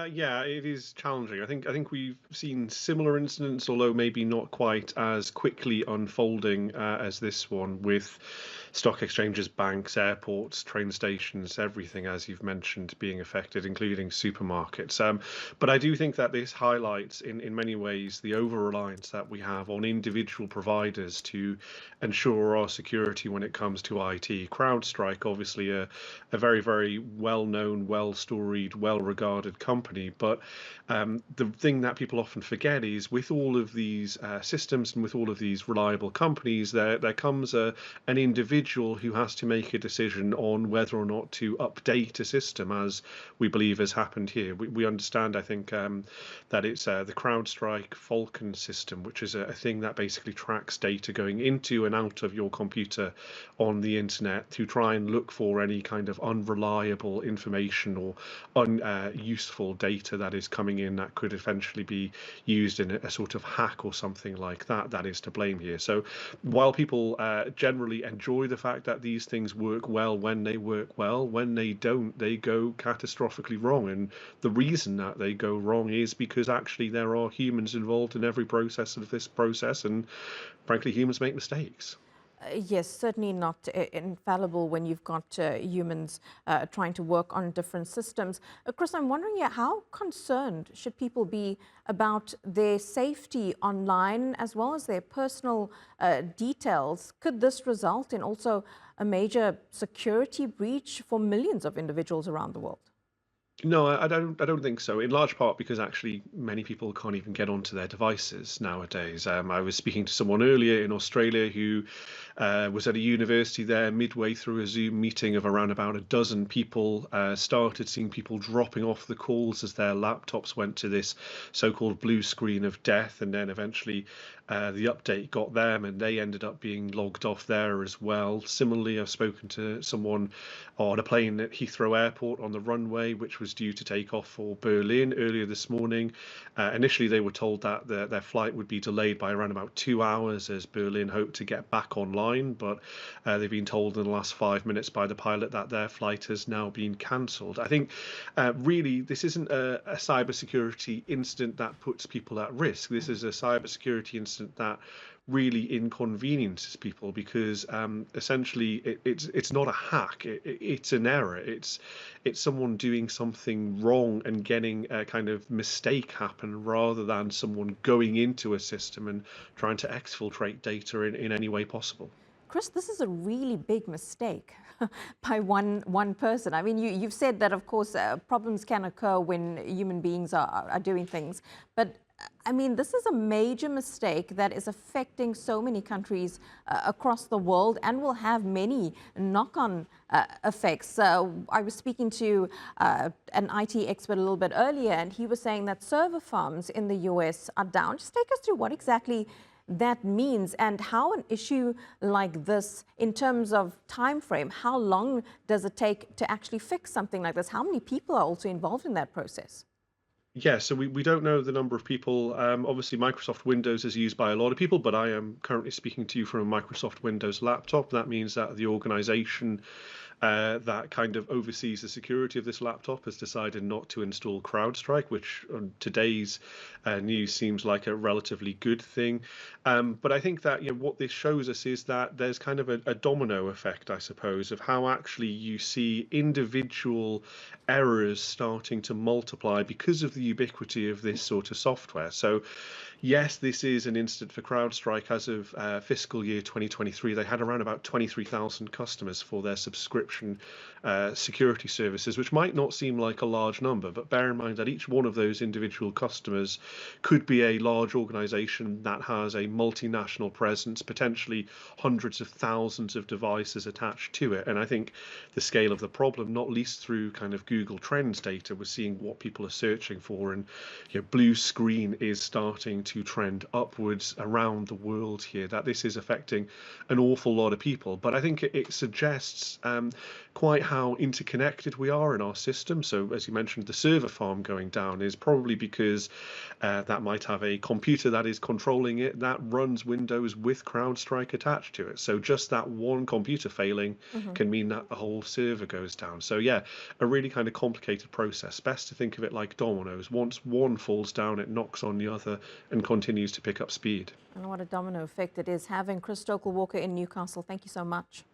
Yeah, it is challenging. I think we've seen similar incidents, although maybe not quite as quickly unfolding as this one, with stock exchanges, banks, airports, train stations, everything, as you've mentioned, being affected, including supermarkets. But I do think that this highlights, in many ways, the over-reliance that we have on individual providers to ensure our security when it comes to IT. CrowdStrike, obviously, a very, very well-known, well-storied, well-regarded company. But the thing that people often forget is, with all of these systems and with all of these reliable companies, there comes an individual who has to make a decision on whether or not to update a system, as we believe has happened here. We understand, I think, that it's the CrowdStrike Falcon system, which is a thing that basically tracks data going into and out of your computer on the internet to try and look for any kind of unreliable information or unuseful data that is coming in that could eventually be used in a sort of hack or something like that. That is to blame here. So while people generally enjoy the fact that these things work well when they work well, when they don't, they go catastrophically wrong. And the reason that they go wrong is because actually there are humans involved in every process of this process, and frankly, humans make mistakes. Yes, certainly not infallible when you've got humans trying to work on different systems. Chris, I'm wondering here, how concerned should people be about their safety online as well as their personal details? Could this result in also a major security breach for millions of individuals around the world? No, I don't. I don't think so. In large part because actually many people can't even get onto their devices nowadays. I was speaking to someone earlier in Australia who was at a university there. Midway through a Zoom meeting of around about a dozen people, started seeing people dropping off the calls as their laptops went to this so-called blue screen of death, and then eventually the update got them, and they ended up being logged off there as well. Similarly, I've spoken to someone on a plane at Heathrow Airport on the runway, which was due to take off for Berlin earlier this morning. Initially, they were told that their flight would be delayed by around about 2 hours as Berlin hoped to get back online, but they've been told in the last 5 minutes by the pilot that their flight has now been cancelled. I think really this isn't a cybersecurity incident that puts people at risk. This is a cybersecurity incident that really inconveniences people because essentially it's not a hack. It's an error. It's someone doing something wrong and getting a kind of mistake happen rather than someone going into a system and trying to exfiltrate data in any way possible. Chris, this is a really big mistake by one person. I mean, you've said that, of course, problems can occur when human beings are doing things. But I mean, this is a major mistake that is affecting so many countries across the world and will have many knock-on effects. I was speaking to an IT expert a little bit earlier, and he was saying that server farms in the US are down. Just take us through what exactly that means and how an issue like this, in terms of time frame, how long does it take to actually fix something like this? How many people are also involved in that process? Yeah, so we don't know the number of people. Obviously, Microsoft Windows is used by a lot of people, but I am currently speaking to you from a Microsoft Windows laptop. That means that the organization that kind of oversees the security of this laptop has decided not to install CrowdStrike, which on today's news seems like a relatively good thing. But I think that what this shows us is that there's kind of a domino effect, I suppose, of how actually you see individual errors starting to multiply because of the ubiquity of this sort of software. So yes, this is an incident for CrowdStrike. As of fiscal year 2023, they had around about 23,000 customers for their subscription security services, which might not seem like a large number, but bear in mind that each one of those individual customers could be a large organization that has a multinational presence, potentially hundreds of thousands of devices attached to it. And I think the scale of the problem, not least through kind of Google Trends data, we're seeing what people are searching for, and blue screen is starting to trend upwards around the world here, that this is affecting an awful lot of people. But I think it suggests quite how interconnected we are in our system. So, as you mentioned, the server farm going down is probably because that might have a computer that is controlling it that runs Windows with CrowdStrike attached to it. So, just that one computer failing can mean that the whole server goes down. So, yeah, a really kind of complicated process. Best to think of it like dominoes. Once one falls down, it knocks on the other and continues to pick up speed. And what a domino effect it is having. Chris Stokel-Walker in Newcastle, thank you so much.